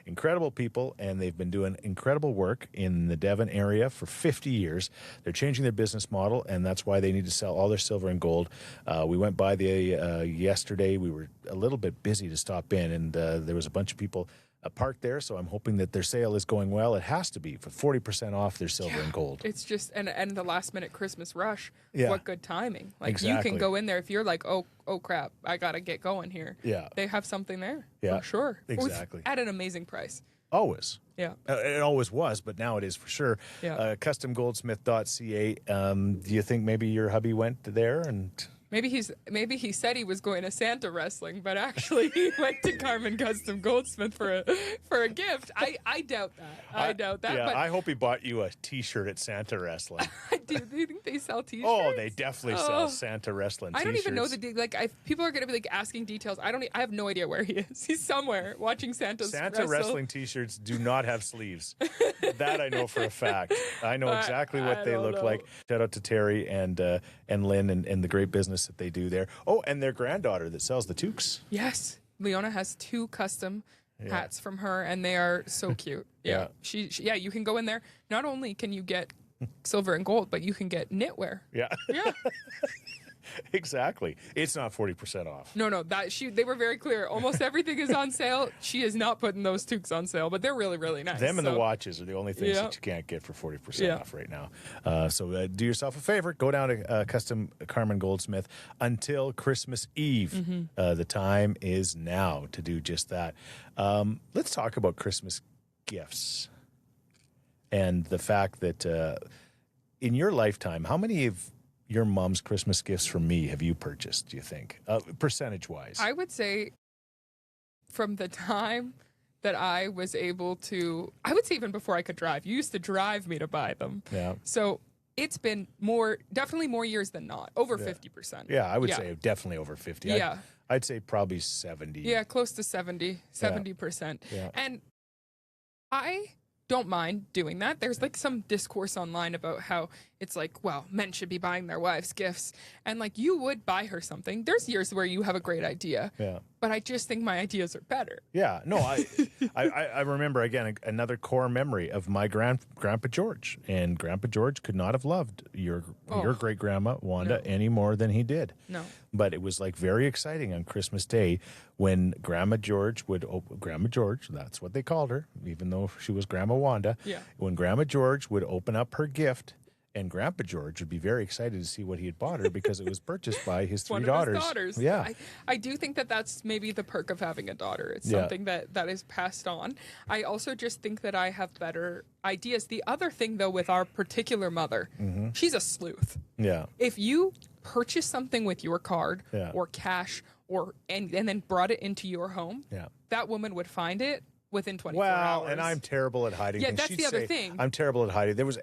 incredible people, and they've been doing incredible work in the Devon area for 50 years. They're changing their business model, and that's why they need to sell all their silver and gold. We went by yesterday. We were a little bit busy to stop in, and there was a bunch of people parked there, so I'm hoping that their sale is going well. It has to be, for 40% off their silver and gold. It's just and the last minute Christmas rush. Yeah. What good timing. Like you Exactly. can go in there if you're like, oh crap, I gotta get going here. Yeah. They have something there. Yeah, For sure. exactly. At an amazing price. Always. Yeah. It always was, but now it is for sure. Yeah. CustomGoldsmith.ca. Do you think maybe your hubby went there and... Maybe he said he was going to Santa wrestling, but actually he went to Carmen Custom Goldsmith for a gift. I doubt that. I doubt that. Yeah, but I hope he bought you a T-shirt at Santa Wrestling. do you think they sell T-shirts? Oh, they definitely sell Oh. Santa Wrestling I T-shirts. don't even know people are gonna be like asking details. I have no idea where he is. He's somewhere watching Santa Santa Wrestling T-shirts do not have sleeves. That I know for a fact. I know exactly what I they don't look know. like. Shout out to Terry and Lynn and the great business that they do there. Oh, and their granddaughter that sells the toques. Yes, Leona has 2 custom hats from her, and they are so cute. Yeah. She you can go in there. Not only can you get silver and gold, but you can get knitwear. Yeah. Yeah. Exactly. It's not 40% off. No, they were very clear. Almost everything is on sale. She is not putting those toques on sale, but they're really, really nice. Them and the watches are the only things that you can't get for 40% off right now. So do yourself a favor. Go down to Custom Carmen Goldsmith until Christmas Eve. The time is now to do just that. Let's talk about Christmas gifts and the fact that in your lifetime, how many of your mom's Christmas gifts from me have you purchased, do you think, percentage-wise? I would say from the time that I was able to, I would say even before I could drive, you used to drive me to buy them. Yeah. So it's been definitely more years than not, over 50%. Yeah, I would say definitely over 50. Yeah. I'd say probably 70. Yeah, close to 70%. Yeah. And I don't mind doing that. There's like some discourse online about how it's like, well, men should be buying their wives gifts. And like, you would buy her something. There's years where you have a great idea. Yeah. But I just think my ideas are better. Yeah. No, I remember, again, another core memory of my Grandpa George. And Grandpa George could not have loved your great-grandma, Wanda, any more than he did. No. But it was like very exciting on Christmas Day when Grandma George, that's what they called her, even though she was Grandma Wanda. Yeah. When Grandma George would open up her gift, and Grandpa George would be very excited to see what he had bought her because it was purchased by his three daughters. One of his daughters. Yeah. I do think that that's maybe the perk of having a daughter. It's something that is passed on. I also just think that I have better ideas. The other thing, though, with our particular mother, she's a sleuth. Yeah. If you purchase something with your card or cash and then brought it into your home, that woman would find it within 24 hours. Well, and I'm terrible at hiding things. That's the other thing. I'm terrible at hiding. There was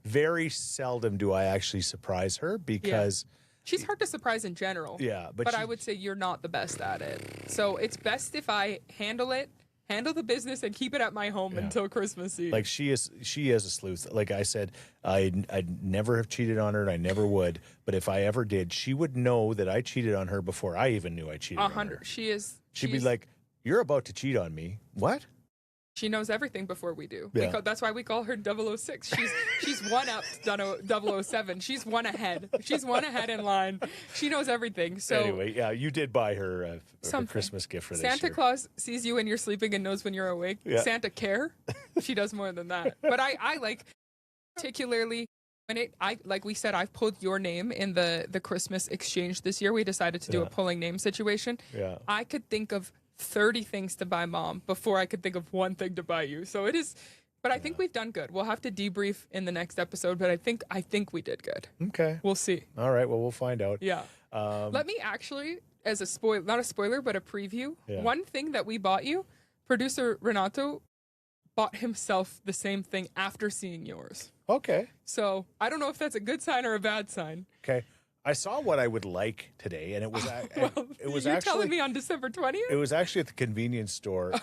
very seldom do I actually surprise her because she's hard to surprise in general. Yeah, but I would say you're not the best at it. So it's best if I handle the business and keep it at my home until Christmas Eve. Like she is a sleuth. Like I said, I'd never have cheated on her and I never would. But if I ever did, she would know that I cheated on her before I even knew I cheated on her. She'd be like, "You're about to cheat on me." What? She knows everything before we do. Yeah. That's why we call her 006. She's one up 007. She's one ahead. She's one ahead in line. She knows everything. So anyway, yeah, you did buy her a Christmas gift for this Santa year. Claus sees you when you're sleeping and knows when you're awake. Yeah. Santa care. She does more than that. But I like particularly when like we said, I've pulled your name in the Christmas exchange this year. We decided to do a pulling name situation. Yeah. I could think of 30 things to buy mom before I could think of one thing to buy you. So it is, but I think we've done good. We'll have to debrief in the next episode, but I think we did good. Okay. We'll see. All right. Well, we'll find out. Yeah. Let me actually, as a not a spoiler, but a preview. Yeah. One thing that we bought you, producer Renato bought himself the same thing after seeing yours. Okay. So I don't know if that's a good sign or a bad sign. Okay. I saw what I would like today, and it was you're actually telling me on December 20th. It was actually at the convenience store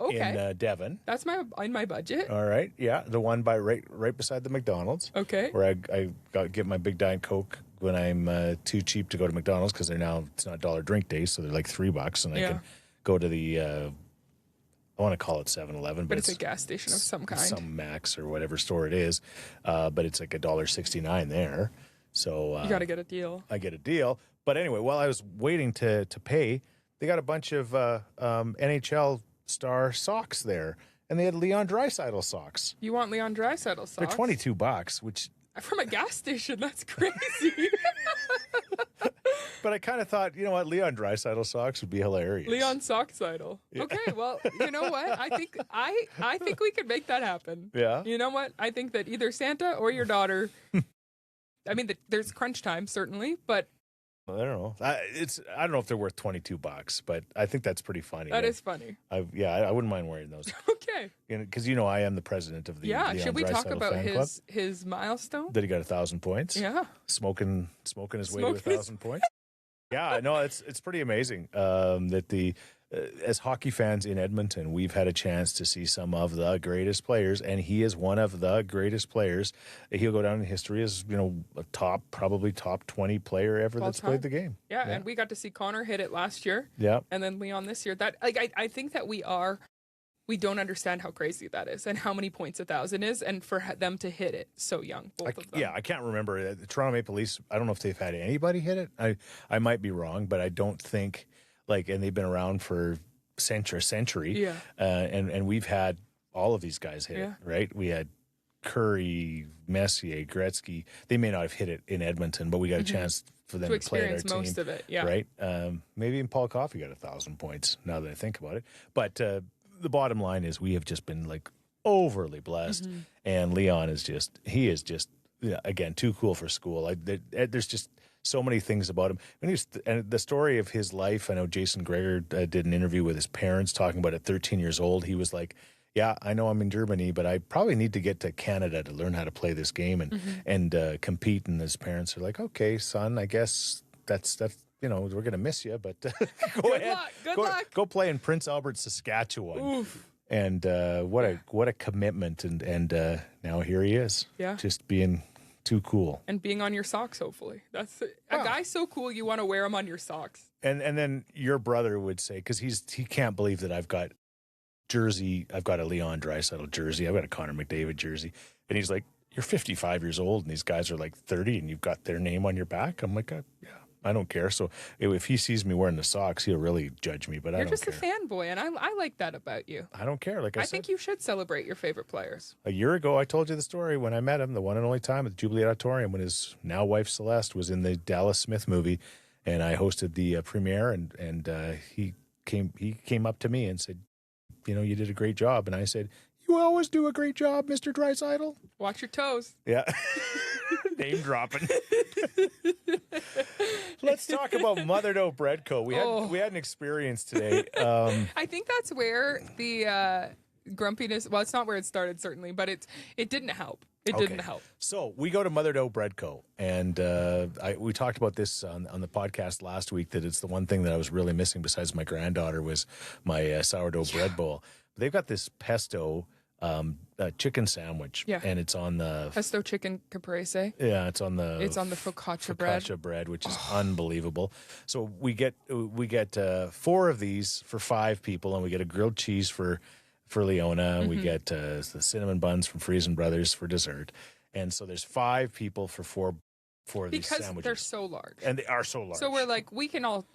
in Devon. That's in my budget. All right, yeah, the one by right beside the McDonald's. Okay, where I get my Big Diet Coke when I'm too cheap to go to McDonald's because it's not dollar drink day, so they're like $3, and I can go to the I want to call it 7-Eleven, but it's a gas station of some kind, some Max or whatever store it is, but it's like $1.69 there. So you got to get a deal. I get a deal. But anyway, while I was waiting to pay, they got a bunch of NHL star socks there. And they had Leon Draisaitl socks. You want Leon Draisaitl socks? They're $22, which... From a gas station, that's crazy. But I kind of thought, you know what, Leon Draisaitl socks would be hilarious. Leon Socksidle. Yeah. Okay, well, you know what? I think we could make that happen. Yeah. You know what? I think that either Santa or your daughter... I mean, there's crunch time, certainly, but... I don't know. I don't know if they're worth $22, but I think that's pretty funny. That is funny. I wouldn't mind wearing those. Okay. Because, I am the president of the Leon should we talk Draisaitl about fan club. his milestone? That he got 1,000 points? Yeah. Smoking his way to 1,000 points? Yeah, no, it's pretty amazing that as hockey fans in Edmonton, we've had a chance to see some of the greatest players, and he is one of the greatest players. He'll go down in history as probably top 20 player ever that's played the game. Yeah, and we got to see Connor hit it last year. Yeah, and then Leon this year. That I think that we are we don't understand how crazy that is and how many points 1,000 is, and for them to hit it so young, both of them. Yeah, I can't remember. The Toronto Maple Leafs, I don't know if they've had anybody hit it. I might be wrong, but I don't think, and they've been around for a century. Yeah. And we've had all of these guys hit it, right? We had Curry, Messier, Gretzky. They may not have hit it in Edmonton, but we got a chance for them to play on our team. Most of it, yeah. Right? Maybe even Paul Coffey got 1,000 points, now that I think about it. But the bottom line is we have just been overly blessed, and Leon is just again too cool for school. There's just so many things about him. And the story of his life, I know Jason Greger did an interview with his parents talking about at 13 years old. He was like, yeah, I know I'm in Germany, but I probably need to get to Canada to learn how to play this game and compete. And his parents are like, okay, son, I guess that's we're going to miss you, but go ahead. Good luck. Go play in Prince Albert, Saskatchewan. Oof. And what a commitment. And now here he is. Yeah. Just being too cool. And being on your socks, hopefully. That's it. A guy so cool, you want to wear him on your socks. And then your brother would say, because he can't believe that I've got a Leon Draisaitl jersey, I've got a Connor McDavid jersey. And he's like, you're 55 years old, and these guys are 30, and you've got their name on your back? I'm like, yeah. I don't care. So if he sees me wearing the socks, he'll really judge me. But I don't care. You're just a fanboy, and I like that about you. I don't care. I think you should celebrate your favorite players. A year ago, I told you the story when I met him, the one and only time at the Jubilee Auditorium, when his now wife Celeste was in the Dallas Smith movie, and I hosted the premiere, and he came up to me and said, you did a great job. And I said, you always do a great job, Mr. Draisaitl. Watch your toes. Yeah. Name dropping. Let's talk about Mother Dough Bread Co. We had an experience today. I think that's where the grumpiness. Well, it's not where it started, certainly, but it didn't help. It didn't help. So we go to Mother Dough Bread Co. And we talked about this on the podcast last week, that it's the one thing that I was really missing besides my granddaughter was my sourdough bread bowl. They've got this pesto chicken sandwich, and it's on the pesto chicken caprese. Yeah, it's on the focaccia bread, which is unbelievable. So we get 4 of these for 5 people, and we get a grilled cheese for Leona. We get the cinnamon buns from Friesen Brothers for dessert, and so there's 5 people for 4 of these sandwiches. Because they're so large, and they are so large. So we're like, we can all.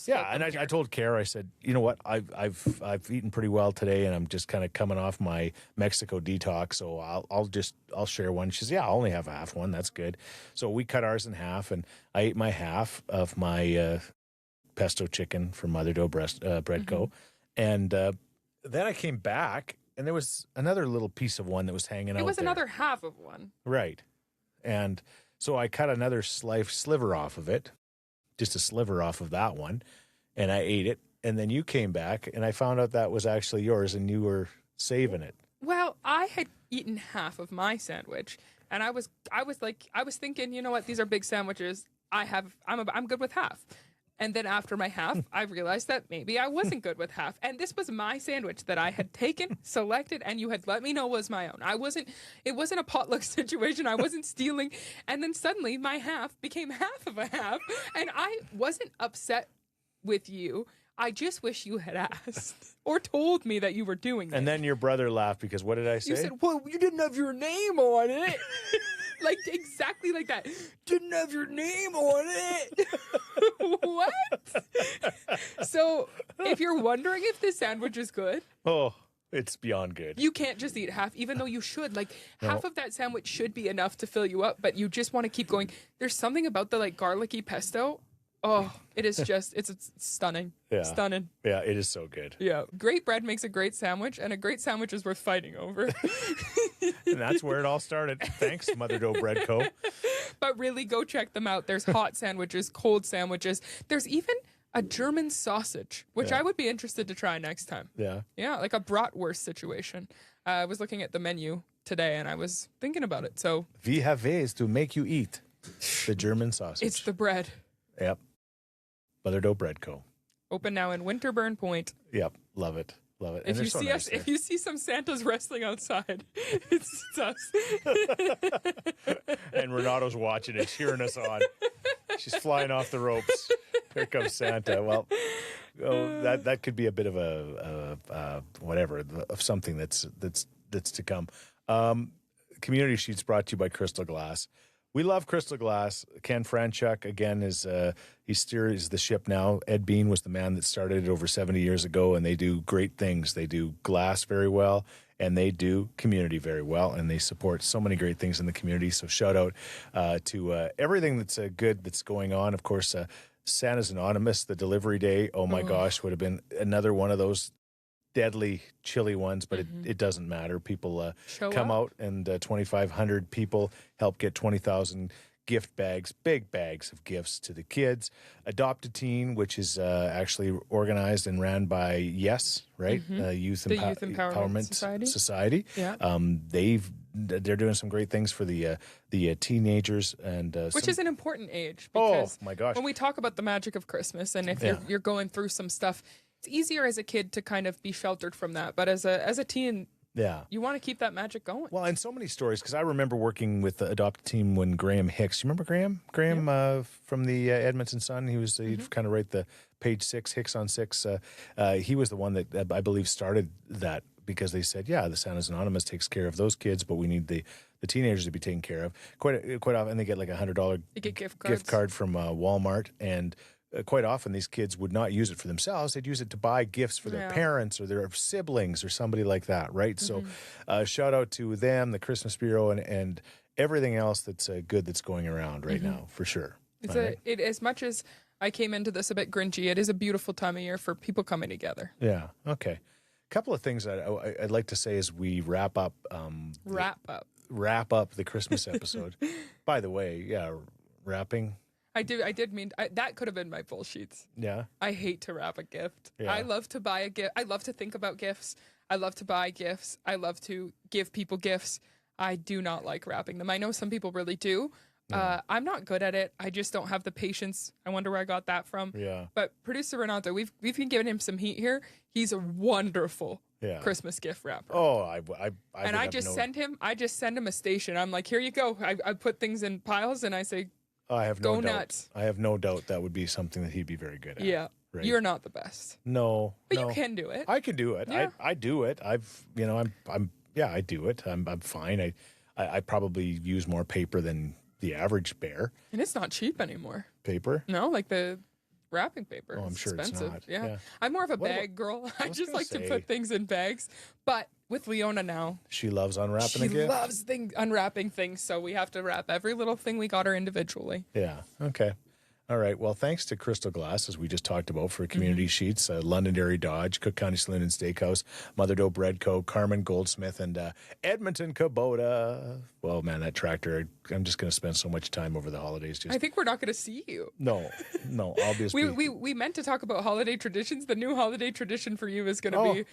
Yeah, and I told Kara, I said, you know what, I've eaten pretty well today, and I'm just kind of coming off my Mexico detox, so I'll share one. She says, yeah, I'll only have half one. That's good. So we cut ours in half, and I ate my half of my pesto chicken from Mother Dough Bread Co. And then I came back, and there was another little piece of one that was hanging out. It was another half of one. Right. And so I cut another sliver off of it, just a sliver off of that one, and I ate it. And then you came back, and I found out that was actually yours, and you were saving it. Well, I had eaten half of my sandwich, and I was thinking, you know what, these are big sandwiches. I'm good with half. And then after my half, I realized that maybe I wasn't good with half. And this was my sandwich that I had taken, selected, and you had let me know was my own. It wasn't a potluck situation. I wasn't stealing. And then suddenly my half became half of a half. And I wasn't upset with you. I just wish you had asked or told me that you were doing it. And then your brother laughed because what did I say? You said, well, you didn't have your name on it. Like, exactly like that. Didn't have your name on it. What? So, if you're wondering if this sandwich is good. Oh, it's beyond good. You can't just eat half, even though you should. Like, half of that sandwich should be enough to fill you up, but you just want to keep going. There's something about the, garlicky pesto. Oh, it's stunning. Yeah. Stunning. Yeah, it is so good. Yeah. Great bread makes a great sandwich, and a great sandwich is worth fighting over. And that's where it all started. Thanks, Mother Dough Bread Co. But really, go check them out. There's hot sandwiches, cold sandwiches. There's even a German sausage, which I would be interested to try next time. Yeah. Yeah, like a bratwurst situation. I was looking at the menu today, and I was thinking about it. So we have ways to make you eat the German sausage. It's the bread. Yep. Mother Dough Bread Co. Open now in Winterburn Point. Yep. Love it. Love it. If you see us, if you see some Santas wrestling outside, it's us. And Renato's watching it, cheering us on. She's flying off the ropes. Here comes Santa. Well, Oh, that could be a bit of a whatever of something that's to come. Community Sheets brought to you by Crystal Glass. We love Crystal Glass. Ken Franchuk, again, he steers the ship now. Ed Bean was the man that started it over 70 years ago, and they do great things. They do glass very well, and they do community very well, and they support so many great things in the community. So shout out to everything that's good that's going on. Of course, Santa's Anonymous, the delivery day, oh my gosh, would have been another one of those deadly chilly ones, but it doesn't matter. People come out, and 2,500 people help get 20,000 gift bags, big bags of gifts to the kids. Adopt a Teen, which is actually organized and ran by Yes, right? Youth Empowerment Society. Yeah. They're doing some great things for the teenagers, and which is an important age. Because oh my gosh! When we talk about the magic of Christmas, and if you're going through some stuff, it's easier as a kid to kind of be sheltered from that. But as a teen, you want to keep that magic going. Well, and so many stories, because I remember working with the Adopt a Team when Graham Hicks. You remember Graham? Graham from the Edmonton Sun. He was he'd kind of write the Page 6 Hicks on 6. He was the one that I believe started that, because they said, the Santa's Anonymous takes care of those kids, but we need the teenagers to be taken care of. Quite often they get like $100 gift card from Walmart, and quite often these kids would not use it for themselves. They'd use it to buy gifts for their parents or their siblings or somebody like that, right? So shout out to them, the Christmas Bureau, and everything else that's good that's going around right now, for sure. It as much as I came into this a bit grinchy, it is a beautiful time of year for people coming together. Yeah, okay. A couple of things I'd like to say as we wrap up. Wrap up the Christmas episode. By the way, wrapping. I did mean that could have been my full Scheetz. Yeah. I hate to wrap a gift. Yeah. I love to buy a gift. I love to think about gifts. I love to buy gifts. I love to give people gifts. I do not like wrapping them. I know some people really do. I'm not good at it. I just don't have the patience. I wonder where I got that from. Yeah. But producer Renato, we've been giving him some heat here. He's a wonderful Christmas gift wrapper. Oh, I just send him a station. I'm like, here you go. I put things in piles, and I say, I have no doubt. Nuts. I have no doubt that would be something that he'd be very good at. Yeah. Right? You're not the best. No. But you can do it. I can do it. Yeah. I do it. I do it. I'm fine. I probably use more paper than the average bear. And it's not cheap anymore. Paper? No, like the wrapping paper. Oh, I'm sure expensive. it's not. Yeah. I'm more of a bag girl. I just like to put things in bags. But with Leona now, she loves unwrapping a gift. She loves unwrapping things, so we have to wrap every little thing we got her individually. Yeah. Okay. All right. Well, thanks to Crystal Glass, as we just talked about, for Community Sheets, Londonderry Dodge, Cook County Saloon and Steakhouse, Mother Doe Bread Co., Carmen Goldsmith, and Edmonton Kubota. Well, man, that tractor, I'm just going to spend so much time over the holidays. I think we're not going to see you. No, obviously. we meant to talk about holiday traditions. The new holiday tradition for you is going to be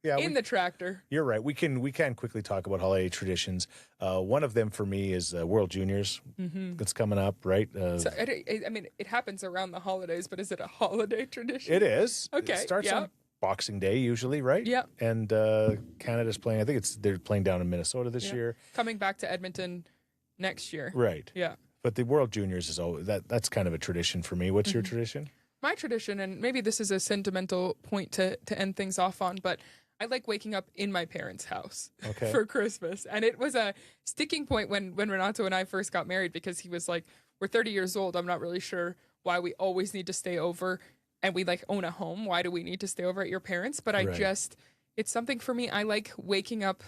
the tractor. You're right. We can quickly talk about holiday traditions. One of them for me is World Juniors. That's coming up, right? It happens around the holidays, but is it a holiday tradition? It is. Okay. It starts on Boxing Day usually, right? Yeah. And Canada's playing. I think they're playing down in Minnesota this year. Coming back to Edmonton next year. Right. Yeah. But the World Juniors is always that's kind of a tradition for me. What's your tradition? My tradition, and maybe this is a sentimental point to end things off on, but I like waking up in my parents' house for Christmas. And it was a sticking point when Renato and I first got married, because he was like, we're 30 years old. I'm not really sure why we always need to stay over, and we like own a home. Why do we need to stay over at your parents? But it's something for me. I like waking up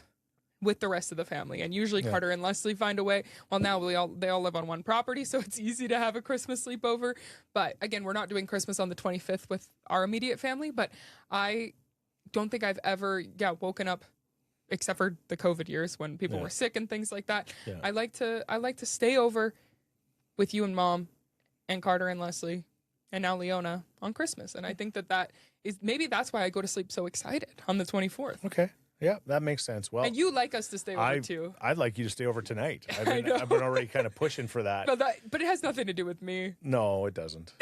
with the rest of the family, and usually Carter and Leslie find a way. Well, now they all live on one property, so it's easy to have a Christmas sleepover. But again, we're not doing Christmas on the 25th with our immediate family, but I don't think I've ever woken up, except for the COVID years when people were sick and things like that. Yeah. I like to stay over with you and Mom and Carter and Leslie and now Leona on Christmas. And I think that is maybe that's why I go to sleep so excited on the 24th. Okay. Yeah, that makes sense. Well, and you like us to stay over too. I'd like you to stay over tonight. I've been already kind of pushing for that. But it has nothing to do with me. No, it doesn't.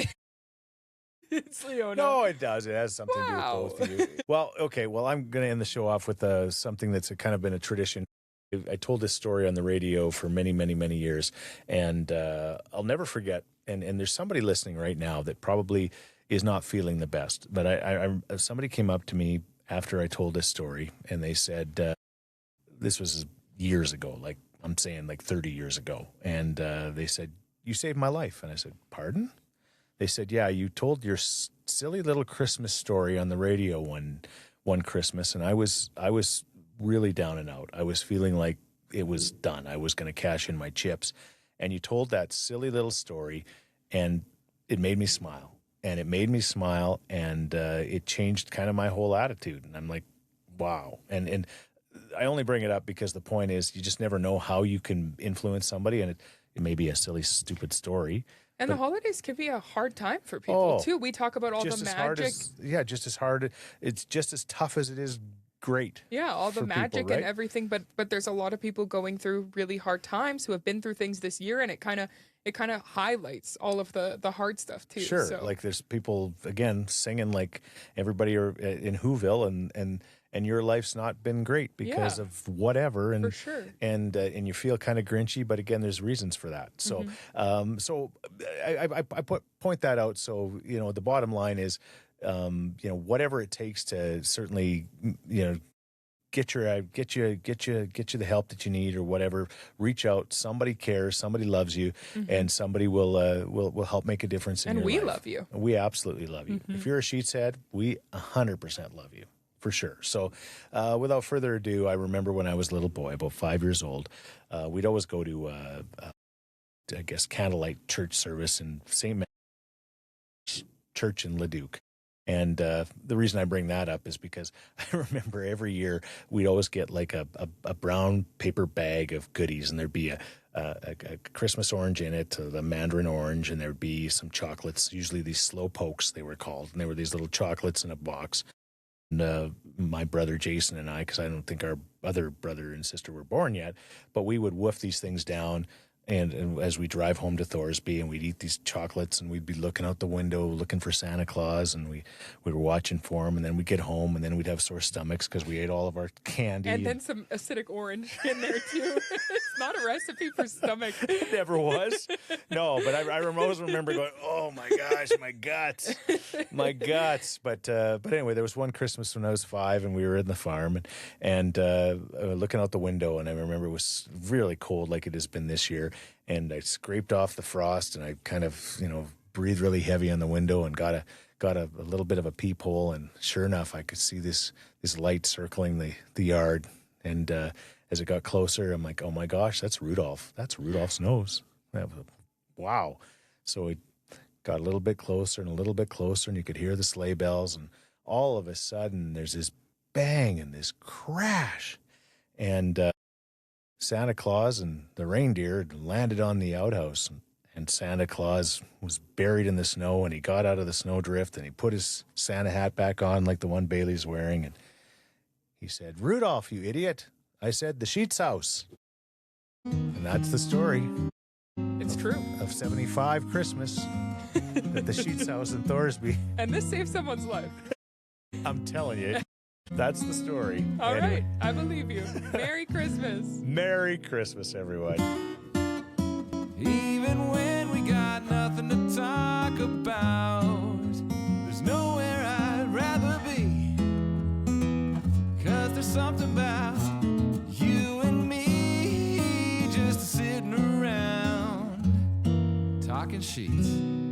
It's Leona. No, it does. It has something to do with both of you. Well, okay. Well, I'm going to end the show off with something that's kind of been a tradition. I told this story on the radio for many, many, many years, and I'll never forget. And there's somebody listening right now that probably is not feeling the best. But somebody came up to me after I told this story, and they said, this was years ago, like I'm saying like 30 years ago. And they said, "You saved my life." And I said, "Pardon?" They said, "Yeah, you told your silly little Christmas story on the radio one Christmas, and I was really down and out. I was feeling like it was done. I was going to cash in my chips. And you told that silly little story, and it made me smile. And it made me smile, and it changed kind of my whole attitude." And I'm like, wow. And I only bring it up because the point is you just never know how you can influence somebody, and it may be a silly, stupid story. And the holidays can be a hard time for people, too. We talk about all the magic. Just as hard. It's just as tough as it is great. Yeah, all the magic people, right? and everything. But there's a lot of people going through really hard times who have been through things this year, and it kind of highlights all of the hard stuff, too. Sure. So. Like there's people, again, singing like everybody in Whoville, and your life's not been great because of whatever, and for sure. and you feel kind of grinchy, but again, there's reasons for that. So, so I point that out. So the bottom line is, whatever it takes to certainly, get you the help that you need or whatever. Reach out. Somebody cares. Somebody loves you, and somebody will help make a difference in your life. And we love you. We absolutely love you. If you're a Scheetz head, we 100% love you. For sure. So without further ado, I remember when I was a little boy, about 5 years old, we'd always go to, I guess, candlelight church service in St. Mary's Church in Leduc. And the reason I bring that up is because I remember every year we'd always get like a brown paper bag of goodies, and there'd be a Christmas orange in it, the mandarin orange, and there'd be some chocolates, usually these slow pokes they were called, and they were these little chocolates in a box. And my brother Jason and I, because I don't think our other brother and sister were born yet, but we would wolf these things down, and as we drive home to Thorsby, and we'd eat these chocolates, and we'd be looking out the window looking for Santa Claus, and we were watching for him, and then we'd get home, and then we'd have sore stomachs because we ate all of our candy. And then some acidic orange in there too. It's not a recipe for stomach. It never was. No, but I always remember going, "Oh my gosh, my guts, my guts." But anyway, there was one Christmas when I was 5, and we were in the farm, and looking out the window, and I remember it was really cold, like it has been this year. And I scraped off the frost, and I kind of, breathed really heavy on the window, and got a little bit of a peephole, and sure enough, I could see this light circling the yard. And as it got closer, I'm like, "Oh my gosh, that's Rudolph. That's Rudolph's nose." Wow. So it got a little bit closer and a little bit closer, and you could hear the sleigh bells, and all of a sudden there's this bang and this crash, and Santa Claus and the reindeer had landed on the outhouse, and Santa Claus was buried in the snow, and he got out of the snowdrift, and he put his Santa hat back on like the one Baillie's wearing, and he said, "Rudolph, you idiot. I said the Scheetz house." And that's the story. It's true. Of 75 Christmas at the Scheetz house in Thorsby. And this saved someone's life. I'm telling you. That's the story. All right. I believe you. Merry Christmas. Merry Christmas, everyone. Even when we got nothing to talk about, there's nowhere I'd rather be. 'Cause there's something about you and me just sitting around talking Scheetz.